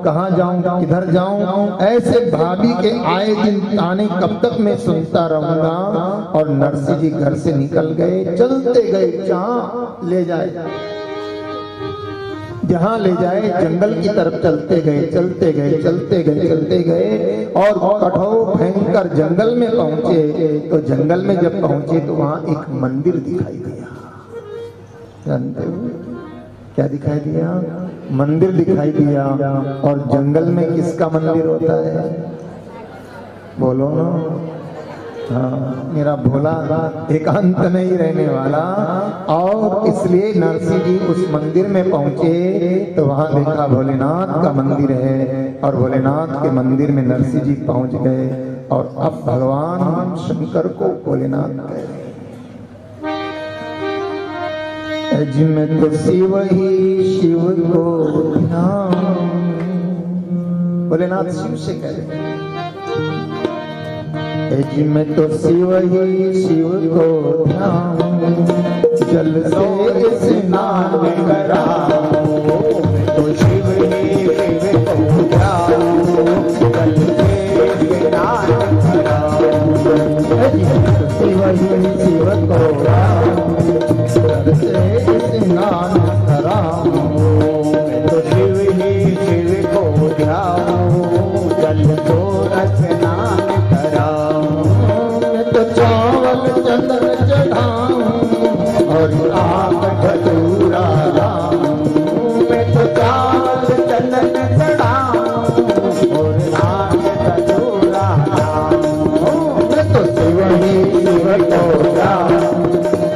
कहाँ जाऊं, किधर जाऊं, ऐसे भाभी के आए दिन ताने कब तक मैं सुनता रहूंगा। और नरसिंह जी घर से निकल गए, चलते गए जहाँ ले जाए, जहां ले जाए जंगल की तरफ चलते गए, चलते गए, चलते गए, चलते गए और कठोर भयंकर जंगल में पहुंचे। तो जंगल में जब पहुंचे तो वहां एक मंदिर दिखाई दिया। जानते हो क्या दिखाई दिया? मंदिर दिखाई दिया। और जंगल में किसका मंदिर होता है? बोलो ना। हाँ, मेरा भोला एकांत में ही रहने वाला। और इसलिए नरसिंह जी उस मंदिर में पहुंचे तो वहां देखा भोलेनाथ का मंदिर है। और भोलेनाथ के मंदिर में नरसिंह जी पहुंच गए। और अब भगवान शंकर को भोलेनाथ कह रहे, जिसमें तो शिव ही शिव को ध्यान। भोलेनाथ शिव से कह रहे हैं, जिसमें तो शिव ही शिव को ध्यान। जल से स्नान कराओ, तो शिव ही शिव को ध्यान। जल से स्नान कराओ, शिव ही शिव को ध्यान। जल से स्नान कराओ, तो शिव ही शिव को ध्यान। जल को स्नान चंदन चढ़ाऊं और आग धतूरा लाऊं। मैं तो चावल चंदन चढ़ाऊं और आग धतूरा लाऊं। मैं तो शिव ही शिव को जाऊं,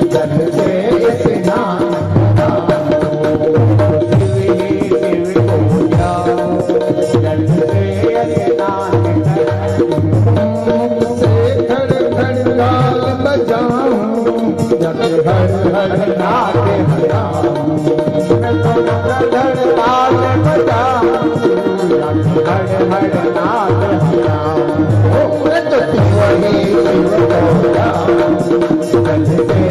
जल से स्नान कराऊं। शिव ही शिव को जाऊं, जल से स्नान कराऊं। हर हर नाथ हराऊं, मैं तो धड़ ताल बजाऊं। हर हर नाथ हराऊं, मैं तो शिव ही शिव को जाऊं। जल से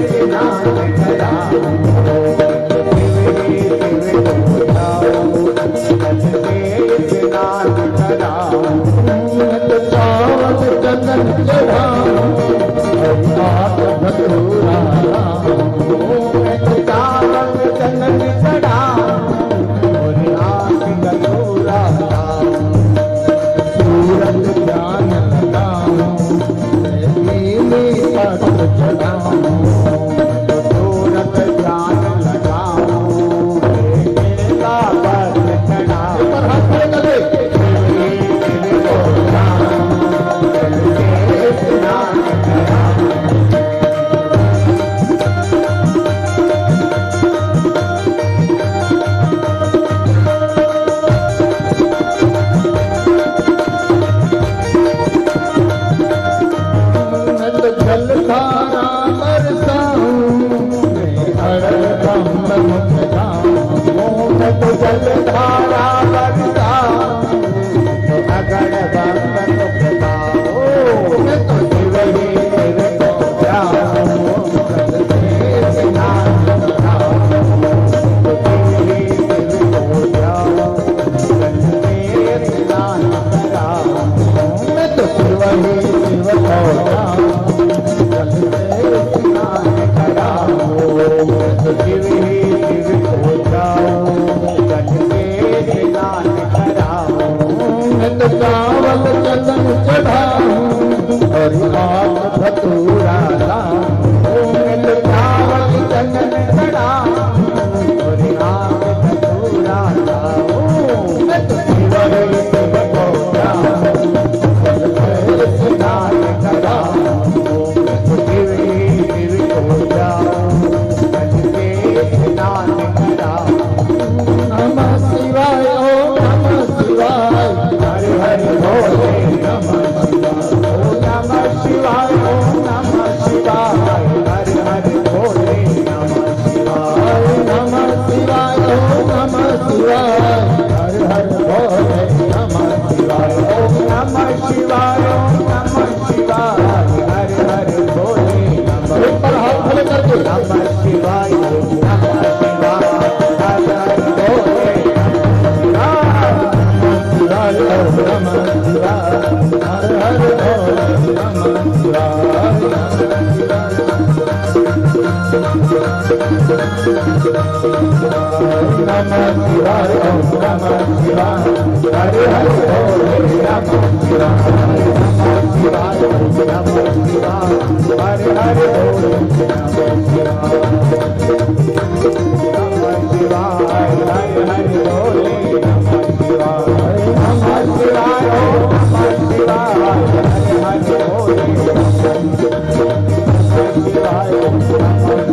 स्नान कराऊं, शिव ही शिव को जाऊं। जल से स्नान कराऊं, मैं तो चावल चंदन चढ़ाऊं और आग धतूरा लाऊं। मैं तो चावल चंदन चढ़ाऊं और आग धतूरा लाऊं। नमः शिवाय ओम नमः शिवाय हरे हरे बोले नमः शिवाय नमः शिवाय ओम नमः शिवाय हरे हरे बोले नमः शिवाय नमः शिवाय हरे हरे बोले नमः शिवाय नमः शिवाय ओम नमः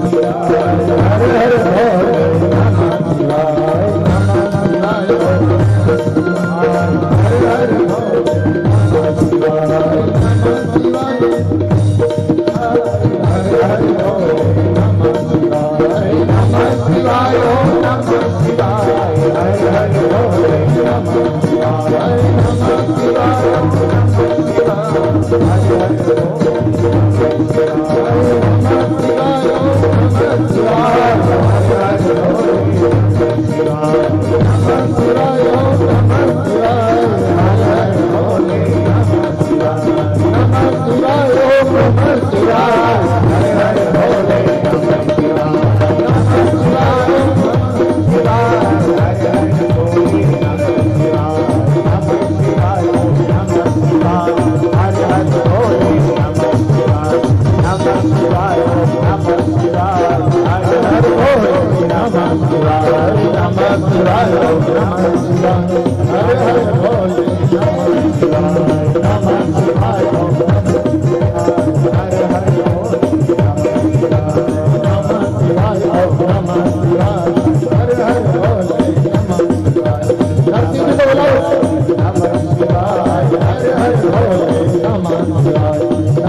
शिवाय हरे हरे बोले नमः शिवाय ओम नमः शिवाय हरे हरे बोले नमः शिवाय नमः शिवाय ओम हरे हरे बोले नमः शिवाय नमः शिवाय हरे हरे बोले नमः शिवाय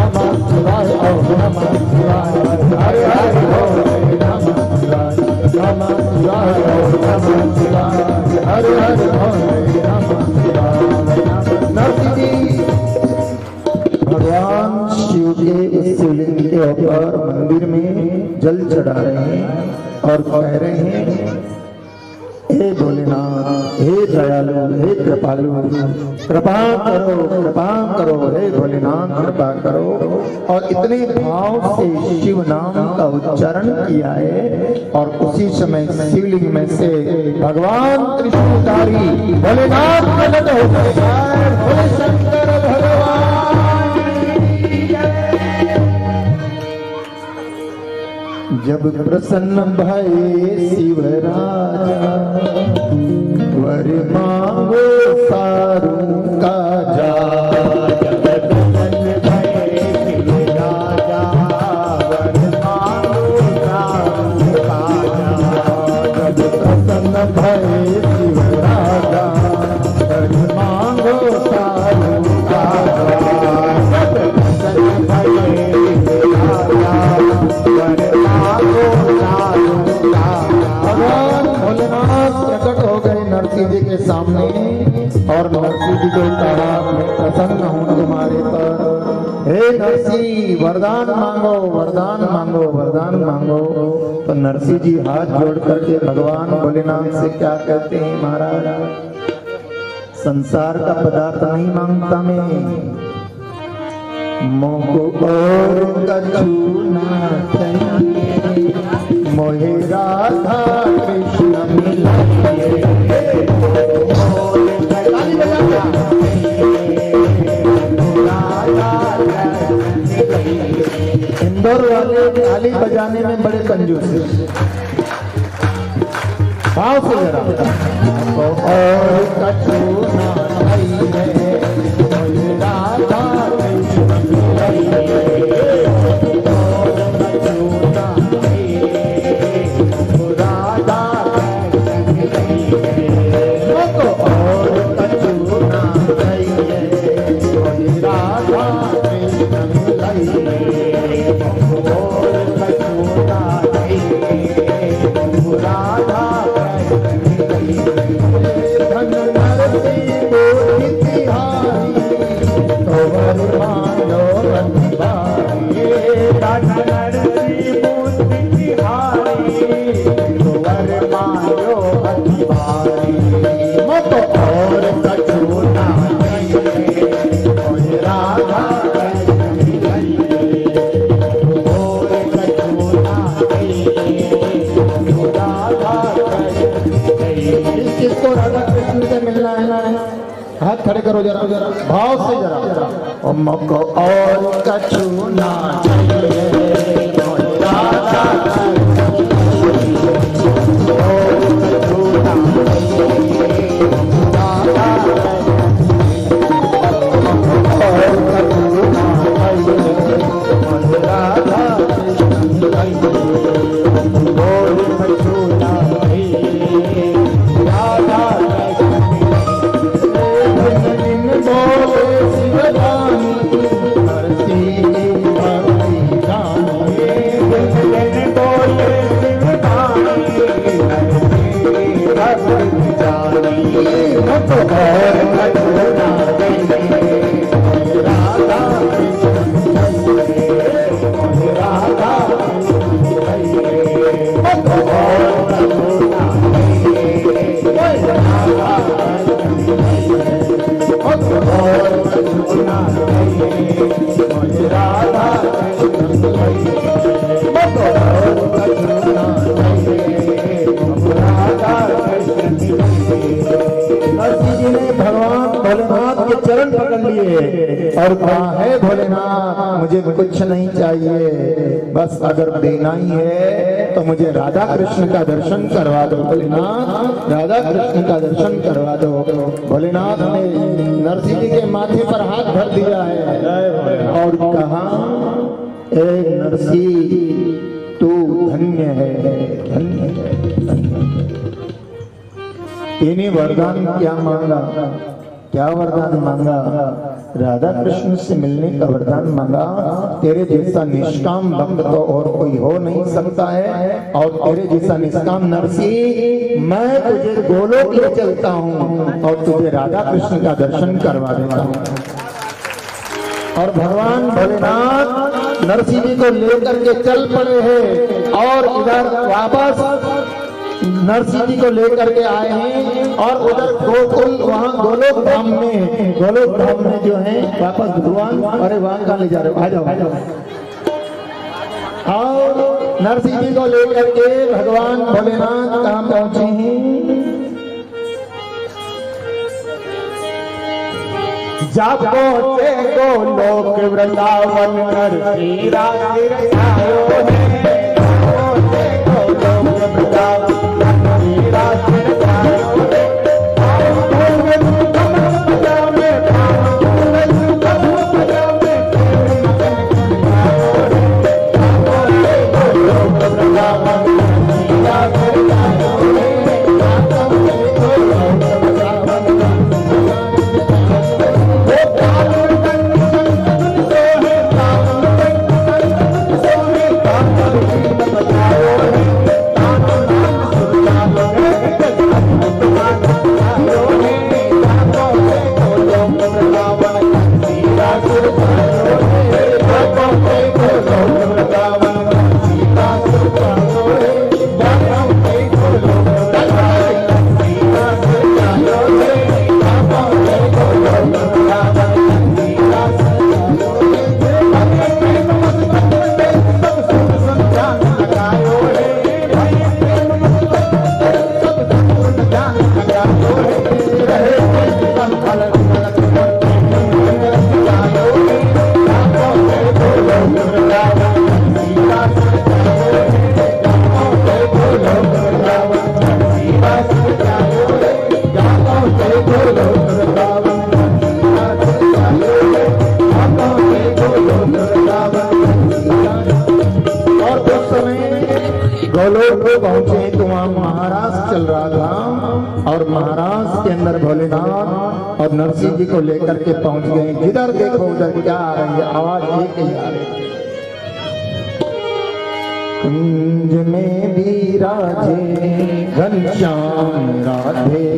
नमः शिवाय ओम नमः शिवाय हरे हरे बोले नमः शिवाय नमः शिवाय ओम नमः शिवाय हरे हरे बोले मंदिर में जल चढ़ा रहे हैं और कह रहे हैं हे भोलेनाथ, हे दयालु, हे कृपालु, कृपा करो हे भोलेनाथ, कृपा करो। और इतने भाव से शिव नाम का उच्चारण किया है और उसी समय शिवलिंग में से भगवान त्रिशूलधारी भोलेनाथ प्रकट हो गए। भोले शंकर भगवान जब प्रसन्न भये शिव राजा, वर मांगो सारू का जा। जब प्रसन्न भये शिव राजा, वर मांगो सारू का जा। जब प्रसन्न भये शिव राजा, वर मांगो सारू का जा। जब प्रसन्न भये शिव राजा, भगवान भोलेनाथ प्रकट हो गए नरसिंह जी के सामने और नरसिंह जी को कहा मैं प्रसन्न हूँ तुम्हारे पर। हे नरसिंह वरदान मांगो, वरदान मांगो, वरदान मांगो। तो नरसिंह जी हाथ जोड़ करके भगवान भोलेनाथ से क्या कहते हैं, महाराज संसार का पदार्थ नहीं मांगता मैं, मोको और कछु ना चाहिए, मोहे राधा कृष्ण मिलाइए। इंदौर वाले ताली बजाने में बड़े कंजूस हैं, भाव से जरा और कछु ना चाहिए, मोहे राधा कृष्ण से मिलना है, हाथ खड़े करो जरा जरा भाव से जरा। ओ मको और कछु ना चाहिए राधा और कहा है भोलेनाथ मुझे कुछ नहीं चाहिए, बस अगर देना ही है तो मुझे राधा कृष्ण का दर्शन करवा दो भोलेनाथ, राधा कृष्ण का दर्शन करवा दो। भोलेनाथ ने नरसिंह जी के माथे पर हाथ धर दिया है और कहा ए नरसिंह तू धन्य है, धन्य है। इन्हीं वरदान क्या मांगा, क्या वरदान मांगा? राधा कृष्ण से मिलने का वरदान मांगा। तेरे जैसा निष्काम भक्त तो और कोई हो नहीं सकता है, और तेरे जैसा निष्काम नरसिंह मैं तुझे गोलोक ले चलता हूँ और तुझे राधा कृष्ण का दर्शन करवा देता हूँ। और भगवान भोलेनाथ नरसिंह जी को लेकर के चल पड़े हैं और इधर वापस नरसिंह जी को लेकर के आए हैं और उधर गोकुल वहाँ गोलोक धाम में जो है वापस भगवान, अरे वहाँ कहाँ ले जा रहे हो, आ जाओ आ जाओ। और नरसिंह जी को लेकर के भगवान भोलेनाथ कहाँ पहुंचे हैं? जा पहुंचे गोलोक वृंदावन नरसिंह राज आयो है, पहुंचे गोलोक वृंदावन पहुंचे तो वहां महाराज चल रहा था और महाराज के अंदर भोलेनाथ और नरसिंह जी को लेकर के पहुंच गए। जिधर देखो उधर क्या आ रही है, आवाज एक ही आ रही है। कुंज में भी राजे घनश्याम राधे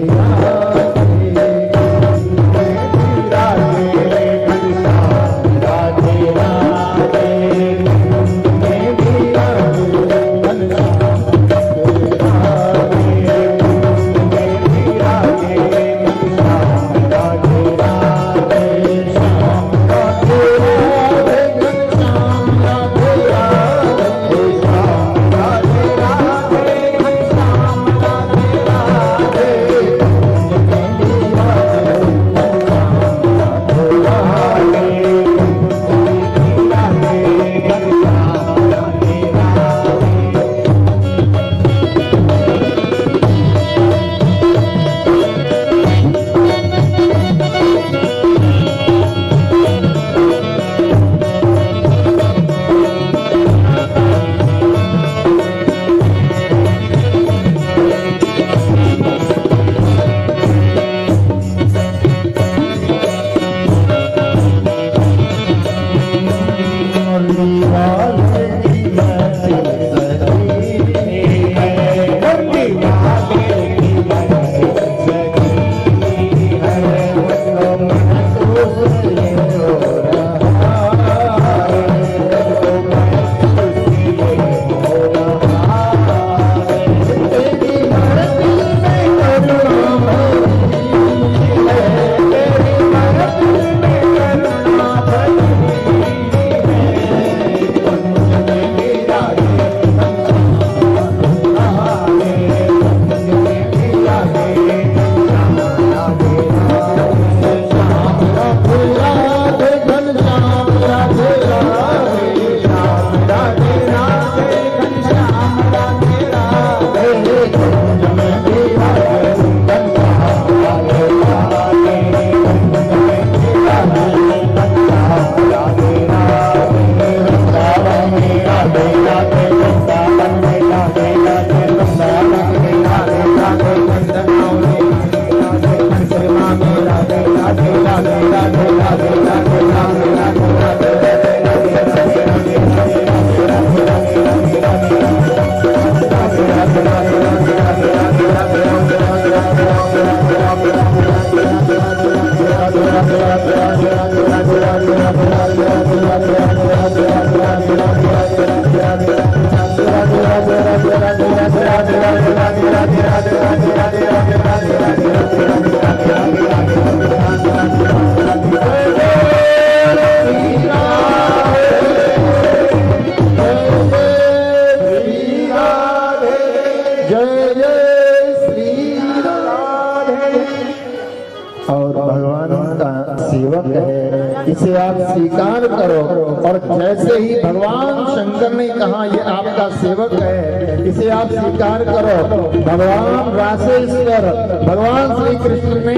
सेवक है, इसे आप स्वीकार करो। और जैसे ही भगवान शंकर ने कहा ये आपका सेवक है, इसे आप स्वीकार करो, भगवान रासेश्वर भगवान श्री कृष्ण ने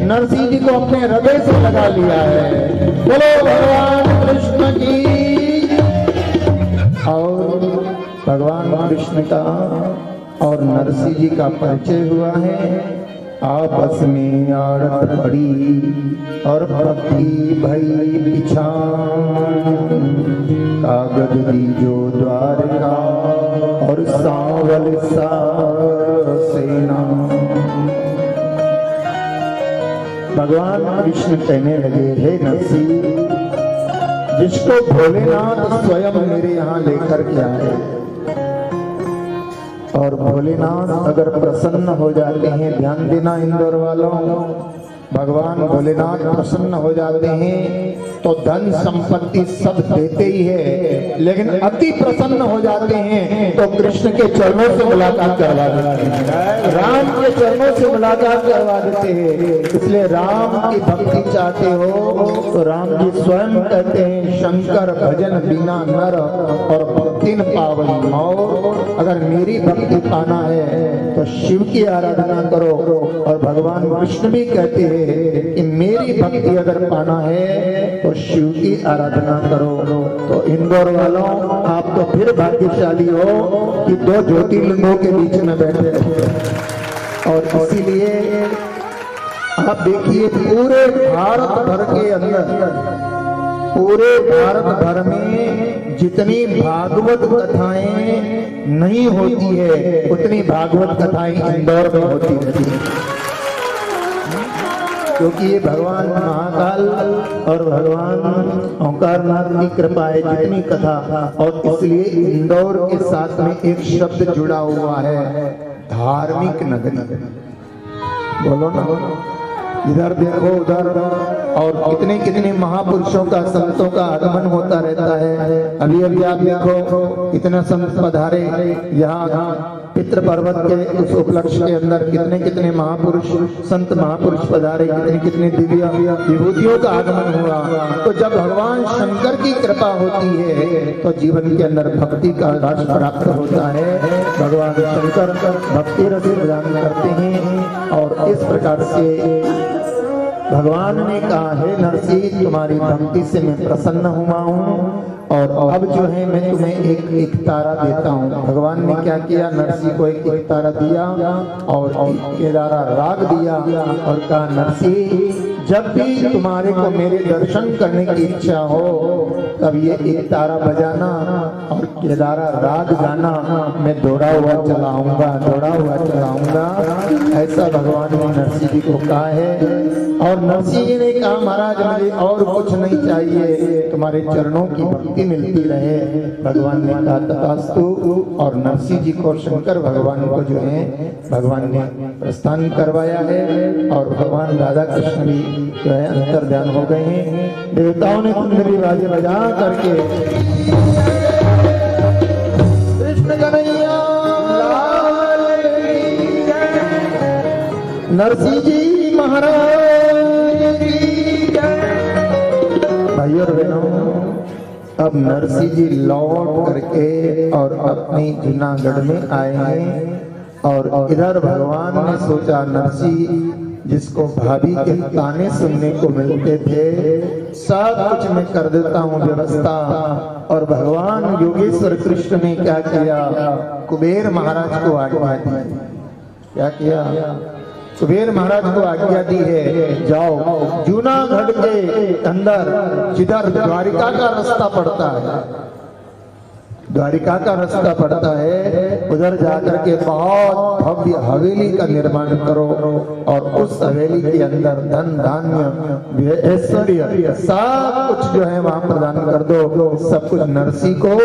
नरसिंह जी को अपने हृदय से लगा लिया है। बोलो भगवान कृष्ण की। और भगवान कृष्ण का और नरसिंह जी का परिचय हुआ है। आपस में आड़त पड़ी और पक्षी भई पिछान, कागज दीजो द्वारका और सांवल सा सेना। भगवान कृष्ण कहने लगे, हे नरसिंह, जिसको भोलेनाथ स्वयं मेरे यहाँ लेकर के आए, और भोलेनाथ अगर प्रसन्न हो जाते हैं, ध्यान देना इंदौर वालों, भगवान भोलेनाथ प्रसन्न हो जाते हैं तो धन संपत्ति सब देते ही है, लेकिन अति प्रसन्न हो जाते हैं तो कृष्ण के चरणों से मुलाकात करवा देते हैं, राम के चरणों से मुलाकात करवा देते हैं। इसलिए राम की भक्ति चाहते हो तो राम जी स्वयं कहते हैं, शंकर भजन बिना नर और भक्ति न पावन और। अगर मेरी भक्ति पाना है तो शिव की आराधना करो। और भगवान कृष्ण भी कहते हैं कि मेरी भक्ति अगर पाना है तो शिव की आराधना करो। तो इंदौर वालों, आप तो फिर भाग्यशाली हो कि दो ज्योतिर्लिंगों के बीच में बैठे हो। और इसीलिए आप देखिए, पूरे भारत भर के अंदर, पूरे भारत भर में जितनी भागवत कथाएं नहीं होती है, उतनी भागवत कथाएं इंदौर में होती है। क्योंकि ये भगवान महाकाल और भगवान ओंकारनाथ की कृपा है, जितनी कथा। और इसलिए इंदौर के साथ में एक शब्द जुड़ा हुआ है, धार्मिक नगरी। बोलो ना, इधर देखो उधर, और कितने कितने महापुरुषों का, संतों का आगमन होता रहता है। अभी अभी आप देखो कितना संत पधारे यहाँ पितृ पर्वत के उस उपलक्ष्य के अंदर, कितने कितने महापुरुष, संत महापुरुष पधारे, कितने कितने दिव्य विभूतियों का आगमन हुआ। तो जब भगवान शंकर की कृपा होती है तो जीवन के अंदर भक्ति का रस प्राप्त होता है। भगवान शंकर भक्ति रस प्रदान करते हैं। और इस प्रकार से भगवान ने कहा, है नरसिंह, तुम्हारी भक्ति से मैं प्रसन्न हुआ हूँ, और अब जो है मैं तुम्हें एक तारा देता हूँ। भगवान ने क्या किया, नरसिंह को एक तारा दिया और केदारा राग दिया और कहा, नरसिंह, जब भी तुम्हारे को मेरे दर्शन करने की इच्छा हो तब ये एक तारा बजाना और केदारा राग गाना, मैं दौड़ा हुआ चलाऊंगा, दौड़ा हुआ चलाऊंगा। ऐसा भगवान ने नरसिंह जी को कहा है। और नरसिंह जी ने कहा, महाराज मुझे और कुछ नहीं चाहिए, तुम्हारे चरणों की भक्ति मिलती रहे। भगवान ने कहा, तथास्तु। और नरसिंह जी को शंकर भगवान को जो है भगवान ने प्रस्थान करवाया है। और भगवान राधा कृष्ण भी जो है अंतर ध्यान हो गए हैं। देवताओं ने कुंडली बाजे बजा करके कृष्ण कन्हैया लाल की जय, नरसिंह जी महाराज की जय। भाइयों और बहनों, अब नरसिंह जी लौट करके और अपनी जूनागढ़ में आए हैं। और इधर भगवान ने सोचा, नरसिंह जिसको भाभी के ताने सुनने को मिलते थे, सब कुछ मैं कर देता हूँ व्यवस्था। और भगवान योगेश्वर कृष्ण ने क्या किया, कुबेर महाराज को आज्ञा दी। क्या किया, कुबेर महाराज को आज्ञा दी है, जाओ जूनागढ़ के अंदर जिधर द्वारिका का रास्ता पड़ता है, द्वारिका का रास्ता पड़ता है, उधर जाकर के बहुत भव्य हवेली का निर्माण करो और उस हवेली के अंदर धन धान्य ऐश्वर्य सब कुछ जो है वहां प्रदान कर दो। सब कुछ नरसी को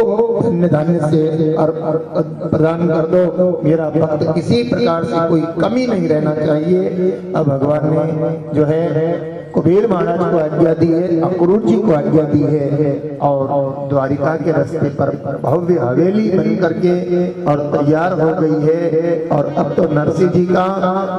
धन्य धान्य से प्रदान कर दो। मेरा भक्त किसी प्रकार से कोई कमी नहीं रहना चाहिए। अब भगवान ने जो है कुबेर महाराज को आज्ञा दी है, अक्रूर जी को आज्ञा दी है और द्वारिका के रास्ते पर भव्य हवेली बन करके और तैयार हो गई है। और अब तो नरसिंह जी का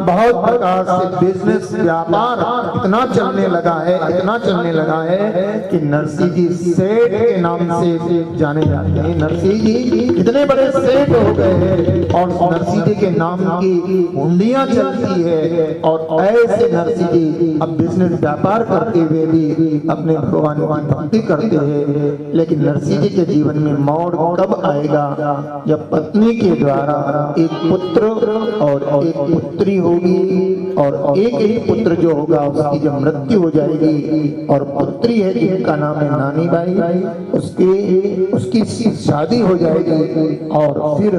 बहुत प्रकार से बिजनेस व्यापार इतना चलने लगा है, इतना चलने लगा है कि नरसिंह जी सेठ के नाम से जाने जाते हैं। नरसिंह जी इतने बड़े सेठ हो गए हैं और नरसिंह जी के नाम की हुंडियां चलती है। और ऐसे नरसिंह जी अब बिजनेस व्यापार करते हुए भी अपने भगवान की भक्ति करते हैं। लेकिन नरसिंह जी के जीवन में मोड़ कब आएगा? जब पत्नी के द्वारा एक पुत्र और एक पुत्री होगी और एक ही पुत्र जो होगा उसकी जब मृत्यु हो जाएगी और पुत्री है जिनका नाम है नानी बाई, उसकी शादी हो जाएगी और फिर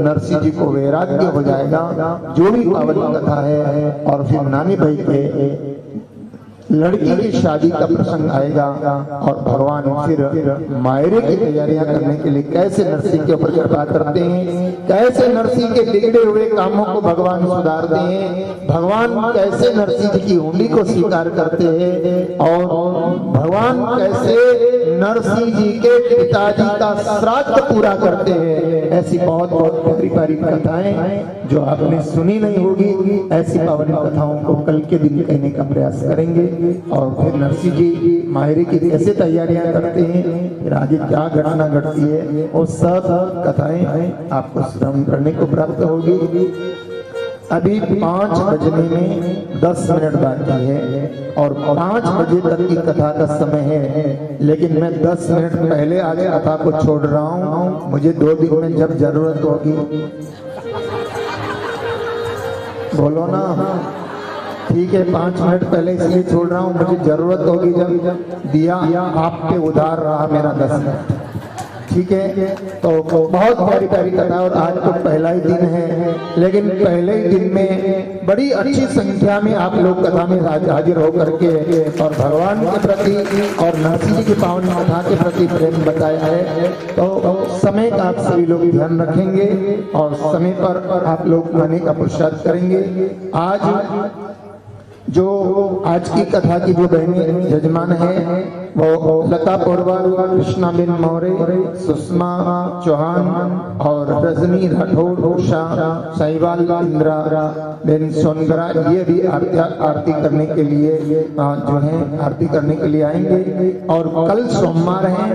नरसिंह जी को वैराग्य हो जाएगा, जो भी पावन कथा है। और फिर नानी बाई के लड़की की शादी का प्रसंग आएगा और भगवान फिर मायरे की तैयारियां करने के लिए कैसे नरसिंह के ऊपर कृपा करते हैं, कैसे नरसिंह के बिगड़े हुए कामों को भगवान सुधारते हैं, भगवान कैसे नरसिंह जी की हुंडी को स्वीकार करते हैं और भगवान कैसे नरसिंह जी के पिताजी का श्राद्ध पूरा करते हैं। ऐसी बहुत बहुत प्यारी प्यारी कथाएं जो आपने सुनी नहीं होगी, ऐसी पावन कथाओं को कल के दिन कहने का प्रयास करेंगे। और फिर नरसिंह जी मायरे की कैसे तैयारियां करते हैं, फिर आगे क्या घटना घटती है, वो सब कथाएं आपको श्रवण करने को प्राप्त होगी। अभी 5 बजने में 10 मिनट बाकी है और 5 बजे तक की कथा का समय है, लेकिन मैं 10 मिनट पहले आज कथा को छोड़ रहा हूँ। मुझे 2 दिन में जब जरूरत होगी, बोलो ना, ठीक है 5 मिनट पहले इसलिए छोड़ रहा हूँ, मुझे जरूरत होगी जब दिया आप पे उधार रहा मेरा 10 मिनट, ठीक है। तो बहुत प्यारी प्यारी कथा और आज तो पहला ही दिन है, लेकिन पहले ही दिन में बड़ी अच्छी संख्या में आप लोग कथा में हाजिर होकर के और भगवान के प्रति और नरसिंह जी की पावन कथा के प्रति प्रेम बताया है। तो समय का आप सभी लोग ध्यान रखेंगे और समय पर आप लोग आने का पुरुषार्थ करेंगे। आज की कथा की जो बहनें जजमान है वो लता पोरवाल, कृष्णाबेन मौर्य, सुषमा चौहान और रजनी राठौड़, उषा साहिवाल, इंदिरा बेन सोनगरा, ये भी आरती करने के लिए जो है आरती करने के लिए आएंगे। और कल सोमवार है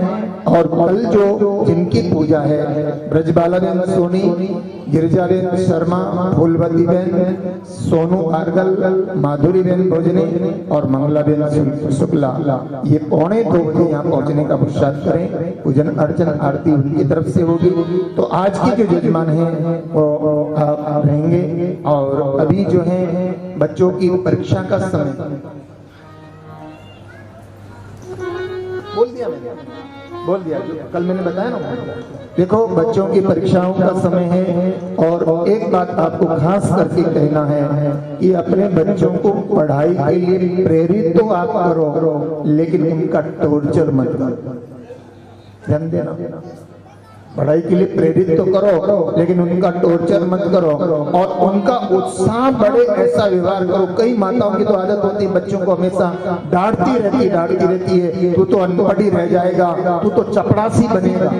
और कल जो जिनकी पूजा है ब्रजबाला बेन सोनी, गिरिजा बेन शर्मा, फूलवती बेन, सोनू आर्गल, माधुरी बेन भोजने और मंगला बेन शुक्ला, ये 1:45 बजे यहाँ पहुँचने का पुरुषार्थ करें। पूजन अर्चन आरती उनकी तरफ से होगी। तो आज की जो जजमान है वो आप रहेंगे। और अभी जो है बच्चों की परीक्षा का समय, बोल दिया कल मैंने बताया ना। देखो बच्चों की परीक्षाओं का समय है और एक बात आपको खास करके कहना है कि अपने बच्चों को पढ़ाई के लिए प्रेरित तो आप करो, लेकिन उनका टॉर्चर मत करो। ध्यान देना, पढ़ाई के लिए प्रेरित तो करो लेकिन उनका टॉर्चर मत करो और उनका उत्साह बढ़े ऐसा व्यवहार करो। कई माताओं की तो आदत होती है बच्चों को हमेशा डांटती रहती है, तू तो अनपढ़ ही रह जाएगा, तू तो चपड़ासी बनेगा।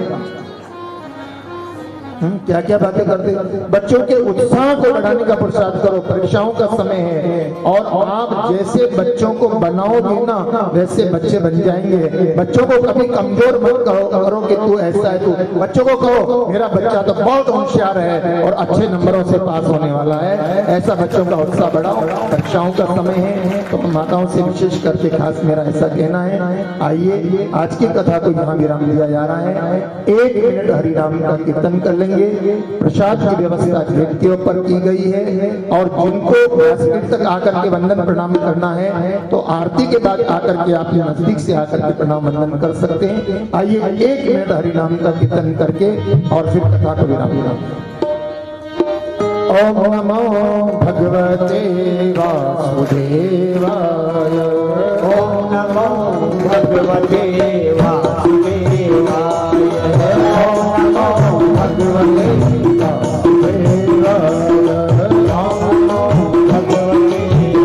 क्या क्या बातें करते। बच्चों के उत्साह को बढ़ाने का पुरुषार्थ करो। परीक्षाओं का समय है और आप जैसे बच्चों को बनाओगे ना वैसे बच्चे बन जाएंगे। बच्चों को कभी कमजोर मत करो कि तू ऐसा है, तू बच्चों को कहो मेरा बच्चा तो बहुत होशियार है और अच्छे नंबरों से पास होने वाला है। ऐसा बच्चों का उत्साह बढ़ाओ। परीक्षाओं का समय है तो माताओं से विशेष करके खास मेरा ऐसा कहना है। आइए आज की कथा को यहाँ विराम दिया जा रहा है। 1 मिनट हरिनाम का कीर्तन कर लेंगे। चलेंगे। प्रसाद की व्यवस्था व्यक्तियों पर की गई है और जिनको व्यासपीठ तक आकर के वंदन प्रणाम करना है तो आरती के बाद आकर के आप नजदीक से आकर के प्रणाम वंदन कर सकते हैं। आइए 1 मिनट हरिनाम का कीर्तन करके और फिर कथा को विराम दें। ओम नमो भगवते वासुदेवाय। ओम नमो भगवते वासुदेवाय। ओम नमो भगवते वासुदेवाय। ओम नमो भगवते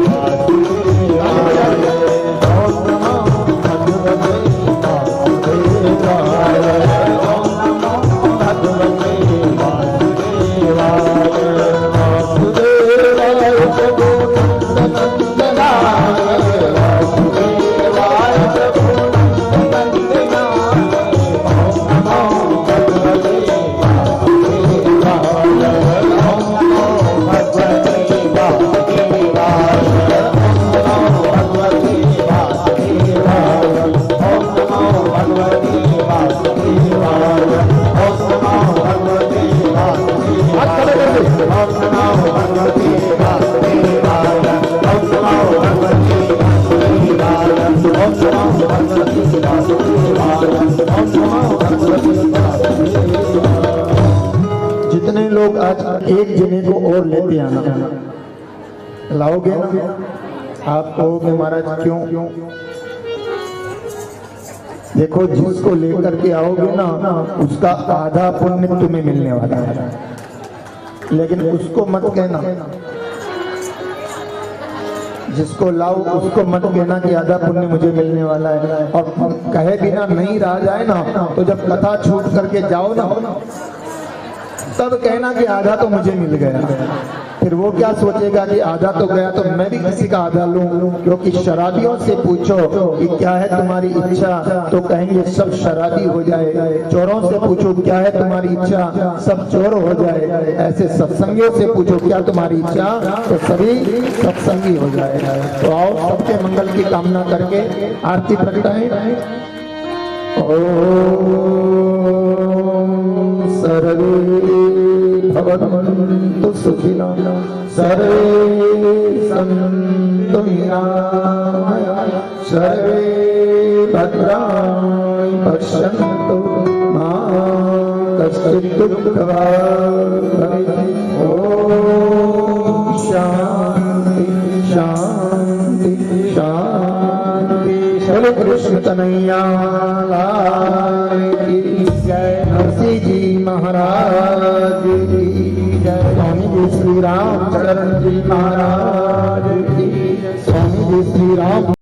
वासुदेवाय। ओम नमो भगवते वासुदेवाय। ओम नमो भगवते जितने लोग आज एक जने को और लेते आना लाओगे ना, आप कहोगे महाराज क्यों? देखो, जिसको लेकर के आओगे ना उसका आधा पुण्य तुम्हें मिलने वाला है, लेकिन उसको मत कहना। जिसको लाओ उसको मत कहना कि आधा पुण्य मुझे मिलने वाला है, और कहे बिना नहीं रह जाए ना तो जब कथा छूट करके जाओ ना तब कहना कि आधा तो मुझे मिल गया। फिर वो क्या सोचेगा कि आधा तो गया तो मैं भी किसी का आधा लूं। क्योंकि शराबियों से पूछो कि क्या है तुम्हारी इच्छा तो कहेंगे सब शराबी हो जाए। चोरों से पूछो क्या है तुम्हारी इच्छा, सब चोर हो जाए। ऐसे सत्संगियों से पूछो क्या तुम्हारी इच्छा तो सभी सत्संगी हो जाए। तो आओ सबके मंगल की कामना करके आरती प्रगटाएं। सर्वे भवन्तु सुखिनः, सर्वे सन्तु निरामयाः, सर्वे भद्राणि पश्यन्तु मा कश्चित् दुःखभाग् भवेत्। ॐ शान्ति शान्ति शान्ति। बोलो कृष्ण कन्हैया लाल की जय। नरसिंह जी महाराज की जय। स्वामी जी श्री रामचंद्र जी महाराज की। स्वामी जी श्री राम